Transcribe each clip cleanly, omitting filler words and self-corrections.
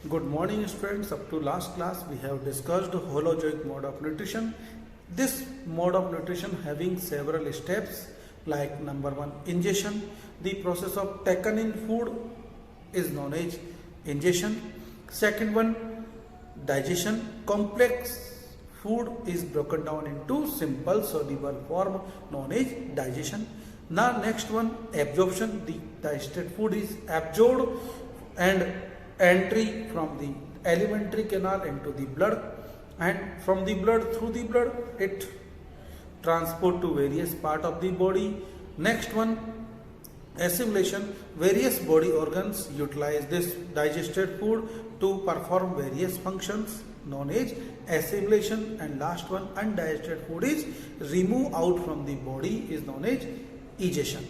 Good morning students. Up to last class we have discussed holozoic mode of nutrition. This mode of nutrition having several steps like number 1 ingestion. The process of taken in food is known as ingestion. Second one digestion. Complex food is broken down into simple soluble form known as digestion. Now next one absorption. The digested food is absorbed and entry from the alimentary canal into the blood, and from the blood through the blood it transport to various part of the body. Next one assimilation. Various body organs utilize this digested food to perform various functions known as assimilation. And last one undigested food is removed out from the body is known as egestion.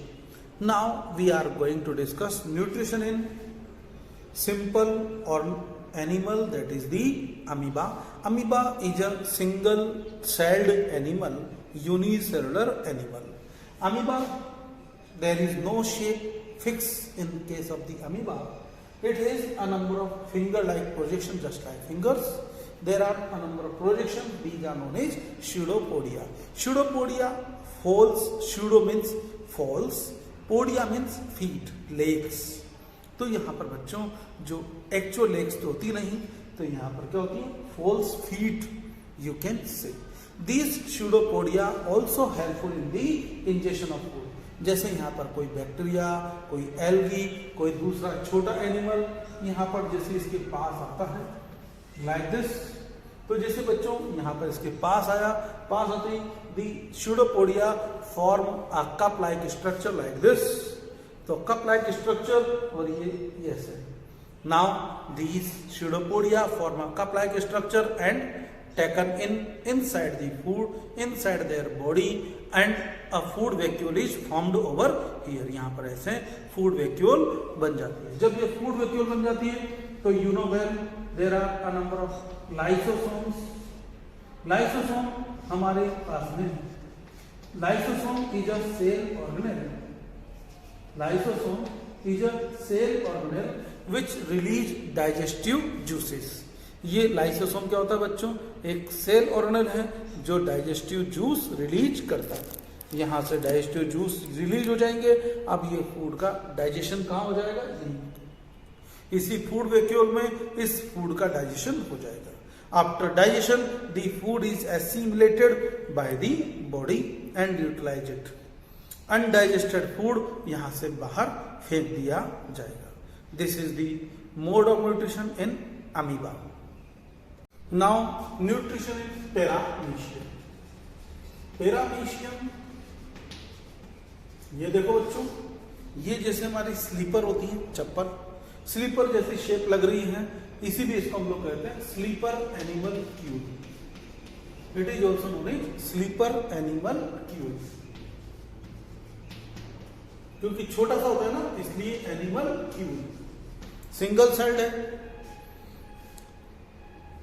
Now we are going to discuss nutrition in simple or animal, that is the amoeba. Amoeba is a single celled animal, unicellular animal. Amoeba, there is no shape fixed in case of the amoeba. It has a number of finger-like projections just like fingers. There are a number of projections. These are known as pseudopodia. Pseudopodia, folds. Pseudo means folds. Podia means feet, legs. तो यहाँ पर बच्चों जो actual legs तो होती नहीं, तो यहाँ पर क्या होती है false feet you can say. This pseudopodia also helpful in the injection of food. जैसे यहाँ पर कोई बैक्टीरिया, कोई एल्गी, कोई दूसरा छोटा एनिमल यहाँ पर जैसे इसके पास आता है लाइक दिस, तो जैसे बच्चों यहाँ पर इसके पास आया, पास आते ही the pseudopodia form a cup like structure like this. तो कप लाइक स्ट्रक्चर और ये ऐसे. Now these pseudopodia form a cup like structure and taken inside the food inside their body and a food vacuole is formed over here. यहाँ पर ऐसे food vacuole बन जाती है. जब ये food vacuole बन जाती है तो you know well there are a number of lysosomes. Lysosome हमारे पास में lysosome is a cell organelle. Lysosome is a cell organelle which release digestive juices. ये लाइसोसोम क्या होता है बच्चों? एक सेल ऑर्गेनेल है जो डाइजेस्टिव जूस रिलीज करता है. यहाँ से डाइजेस्टिव जूस रिलीज हो जाएंगे. अब ये फूड का डाइजेशन कहाँ हो जाएगा? इसी फूड वैक्यूल में इस फूड का डाइजेशन हो जाएगा. After digestion the food is assimilated by the body and utilize it. Undigested food यहाँ से बाहर फेंक दिया जाएगा. This is the mode of nutrition in amoeba. Now nutrition in paramecium. Paramecium ये देखो बच्चों, ये जैसे हमारी स्लीपर होती है, चप्पल स्लीपर जैसी शेप लग रही है, इसीलिए इसको हम लोग कहते हैं slipper animal cube. It is also known as slipper animal cube. क्योंकि छोटा सा होता है ना, इसलिए एनिमल क्यूब. सिंगल सेल्ड है.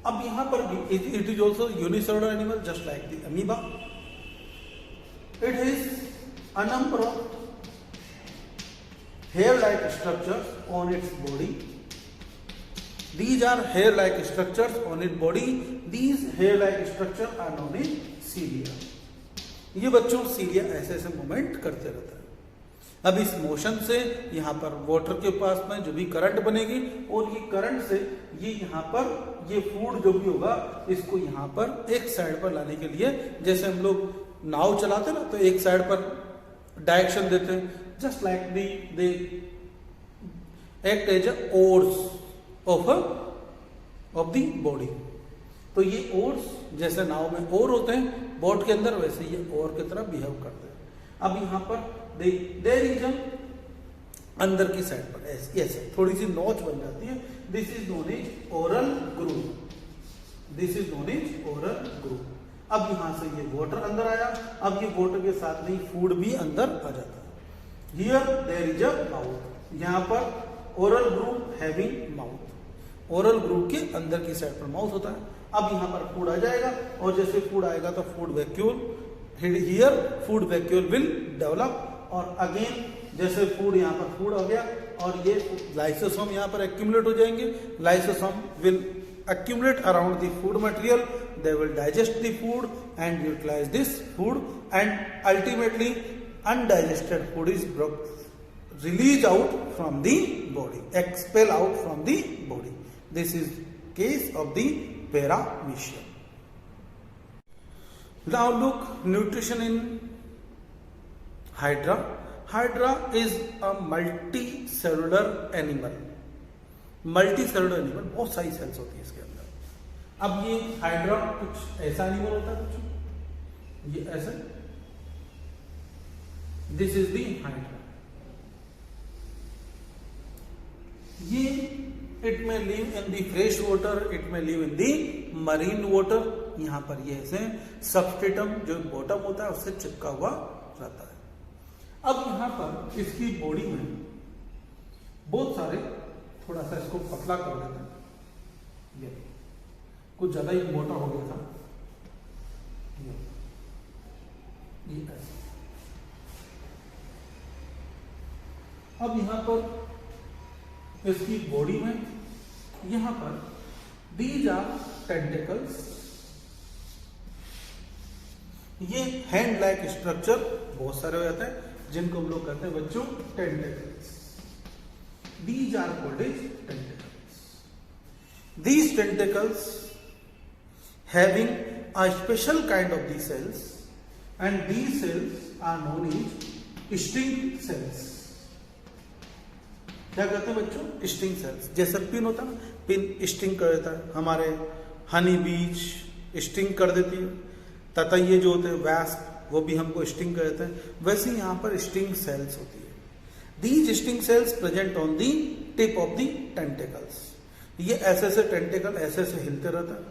अब यहां पर भी it is also unicellular animal just like the amoeba. It is a number of hair like structures on its body. These are hair like structures on its body. These hair like structures are known as cilia. ये बच्चों cilia ऐसे ऐसे movement करते रहता है. अब इस motion से यहाँ पर वाटर के पास में जो भी करंट बनेगी और ये करंट से ये यहाँ पर ये फूड जो भी होगा इसको यहाँ पर एक साइड पर लाने के लिए, जैसे हम लोग नाव चलाते ना तो एक साइड पर डायरेक्शन देते हैं, just like they act as oars of the body. तो ये ओर्स जैसे नाव में ओर होते हैं बोट के अंदर, वैसे ये ओर की तरह बिहेव करते हैं. अब यहाँ पर देयर इज अंदर की साइड पर ऐसे थोड़ी सी नोच बन जाती है. This is known as oral groove. This is known as oral groove. अब यहाँ से ये वाटर अंदर आया. अब ये वाटर के साथ में फूड भी अंदर आ जाता है. Here there is a mouth. यहाँ पर oral groove having mouth. Oral groove के अंदर की साइड पर माउथ होता है. अब यहाँ पर फूड आ जाएगा और जैसे फूड आएगा तो food vacuole, here food vacuole will develop. और अगेन जैसे फूड यहाँ पर फूड हो गया और ये लाइसोसोम यहाँ पर एक्यूमुलेट हो जाएंगे. Lysosome will accumulate around the food material. They will digest the food and utilize this food, and ultimately undigested food is released out from the body, expel out from the body. This is case of the paramecium. Now look, nutrition in hydra. Hydra is a multicellular animal. Multicellular animal, बहुत सारी sales होती है इसके अंदर. अब ये hydra कुछ ऐसा एनिमल होता है, कुछ ये ऐसा. This is the hydra. ये it may live in the fresh water, it may live in the marine water. यहां पर ये ऐसे सबस्ट्रेटम जो बॉटम होता है उससे चिपका हुआ रहता है. अब यहां पर इसकी बॉडी में बहुत सारे, थोड़ा सा इसको पतला कर देते हैं. ये कुछ ज्यादा ही मोटा हो गया था. ये ऐसे. अब यहां पर इसकी बॉडी में यहां पर दीज आर टेंटिकल्स. ये हैंड लाइक स्ट्रक्चर बहुत सारे हो जाते हैं जिनको हम लोग कहते हैं बच्चों tentacles. These are called as tentacles. These tentacles having a special kind of these cells, and these cells are known as sting cells. क्या कहते हैं बच्चों? Sting sales. जैसे पिन होता है ना, पिन स्टिंग कर देता है. हमारे हनी बीज स्टिंग कर देती है. तथा ये जो होते हैं वैस्प, वो भी हमको स्टिंग कर देते हैं. वैसे यहाँ पर स्टिंग सेल्स होती है. These sting cells present on the tip of the tentacles. ये ऐसे ऐसे टेंटिकल ऐसे ऐसे हिलते रहता है.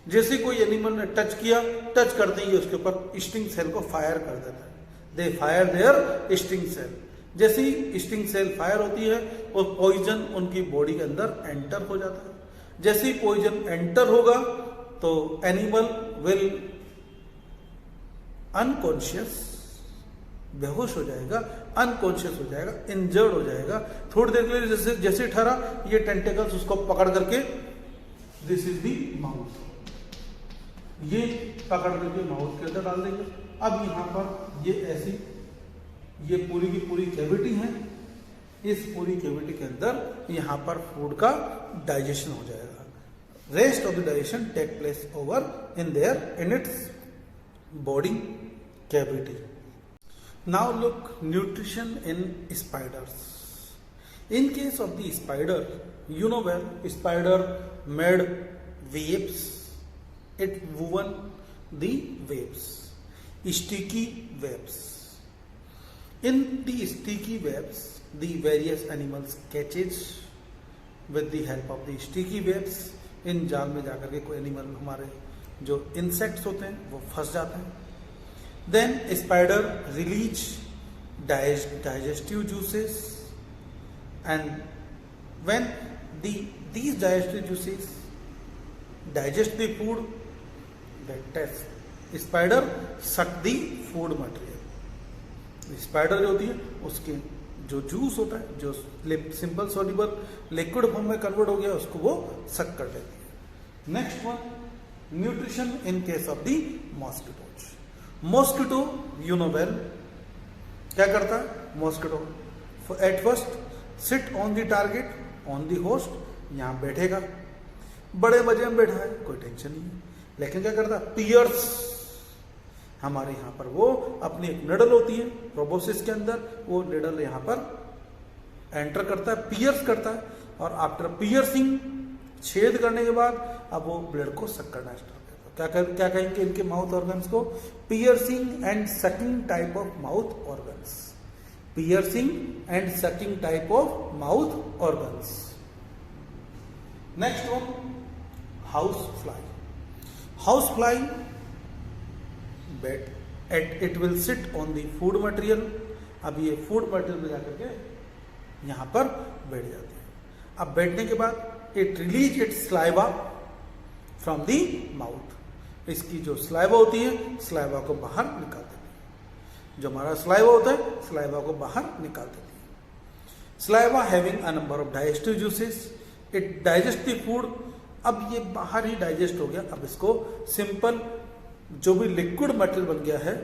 जैसे कोई एनिमल ने टच किया, टच करते ही उसके ऊपर स्टिंग सेल को फायर कर देता है. They fire their sting cell. जैसे ही स्टिंग सेल फायर होती है और पॉइजन उनकी बॉडी के अंदर एंटर हो जाता है. जैसे ही पॉइजन एंटर होगा तो एनिमल विल अनकॉन्शियस, बेहोश हो जाएगा, अनकॉन्शियस हो जाएगा, इंजर्ड हो जाएगा. थोड़ी देर के लिए जैसे ठहरा, ये टेंटिकल्स उसको पकड़ करके, दिस इज दी माउथ, ये पकड़ करके माउथ के अंदर डाल देंगे. अब यहां पर ये ऐसी, ये पूरी की पूरी कैविटी है. इस पूरी कैविटी के अंदर यहां पर फूड का डाइजेशन हो जाएगा. Rest of the digestion take place over in there in its body cavity. Now look, nutrition in spiders. In case of the spider, you know well, spider made webs. It woven the webs, sticky webs. In the sticky webs, the various animals catches with the help of the sticky webs. इन जाल में जाकर के कोई animal, हमारे जो insects होते हैं वो फंस जाते हैं. Then spider release digestive juices, and when these digestive juices digest the food, that spider suck the food material. Spider जो होती है उसके जो जूस होता है, जो सिंपल सॉल्युबल लिक्विड फॉर्म में कन्वर्ट हो गया, उसको वो सक कर लेती है. Next one, nutrition in case of the mosquitoes. Mosquito you know well, क्या करता है mosquito? At first sit on the target, on the host, यहां बैठेगा, बड़े मजे में बैठा है, कोई टेंशन नहीं है. लेकिन क्या करता है, पियर्स, हमारे यहाँ पर वो अपनी एक निडल होती है प्रोबोसिस के अंदर, वो निडल यहाँ पर एंटर करता है, पियर्स करता है, और आफ्टर पियर्सिंग, छेद करने के बाद अब वो ब्लड को सक करना स्टार्ट करता है. क्या कहेंगे इनके माउथ ऑर्गन्स को? Piercing and sucking type of mouth organs. Piercing and sucking type of mouth organs. Next one, house fly. House fly it will sit on the food material. अब ये फूड मटेरियल में जाकर के यहां पर बैठ जाते हैं. अब बैठने के बाद it release it's saliva from the mouth. इसकी जो स्लाइवा होती है, स्लाइवा को बाहर निकाल देती है. जो हमारा स्लाइवा होता है, स्लाइवा को बाहर निकाल देती है. Saliva having a number of digestive juices, it digest the food. अब ये बाहर ही डाइजेस्ट हो गया, अब इसको सिंपल जो भी लिक्विड मटेरियल बन गया है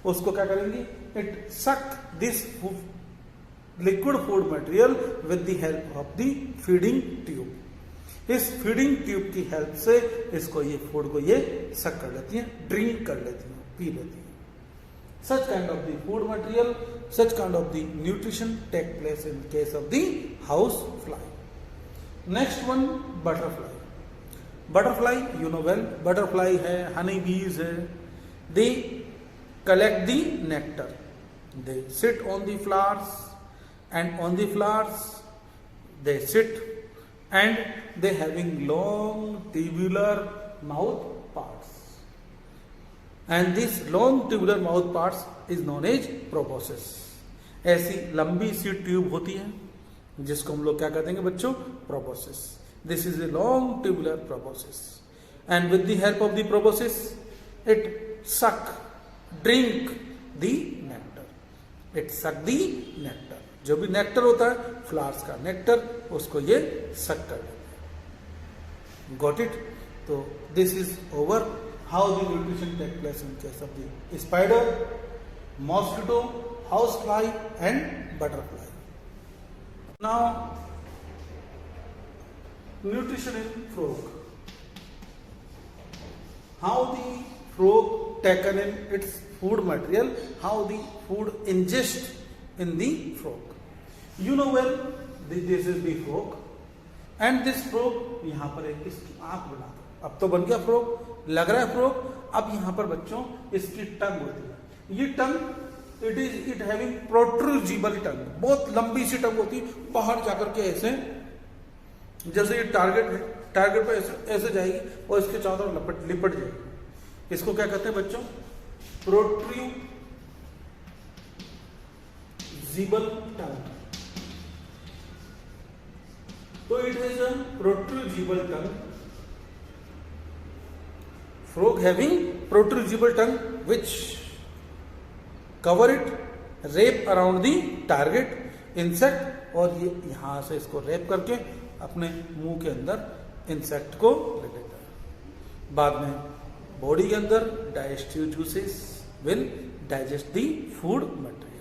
उसको क्या करेंगे, इट सक this liquid food material with the help of the feeding tube. इस फीडिंग ट्यूब की हेल्प से इसको ये फूड को ये सक कर लेती हैं, ड्रिंक कर लेती हैं, पी लेती हैं। Such kind of the food material, such kind of the nutrition take place in case of the house fly. Next one, butterfly. Butterfly, you know well, butterfly है, honey bees है, they collect the nectar. They sit on the flowers and on the flowers they sit and they having long tubular mouth parts. And this long tubular mouth parts is known as proboscis. ऐसी लंबी सी tube होती है जिसको हम लोग क्या कहते हैं बच्चों, proboscis. This is a long tubular proboscis. And with the help of the proboscis, it suck, drink the nectar. It suck the nectar. जो भी नेक्टर होता है फ्लावर्स का नेक्टर, उसको ये सक कर देते हैं। Got it? तो this is over. How the nutrition take place in case of the spider, mosquito, housefly and butterfly. Now, nutrition in frog. How the frog taken in its food material, how the food ingest in the frog. You know well, this is the frog and this frog यहाँ पर एक इसकी आँख बना दो। अब तो बन गया फ्रॉग, लग रहा है फ्रॉग। अब यहाँ पर बच्चों इसकी टंग होती है, ये टंग इट हैविंग प्रोट्रूजिबल टंग, बहुत लंबी सी टंग होती है, बाहर जाकर के ऐसे जैसे ये टारगेट पे ऐसे जाएगी और इसके चारों तरफ लिपट जाएगी। इसको क्या कहते हैं बच्चों, प्रोट्रूजिबल टंग। तो it has a protrusible tongue, frog having protrusible tongue which cover it, wrap around the target insect, और ये यहाँ से इसको रैप करके अपने मुंह के अंदर इंसेक्ट को ले लेता है। बाद में बॉडी के अंदर digestive juices will digest the food material.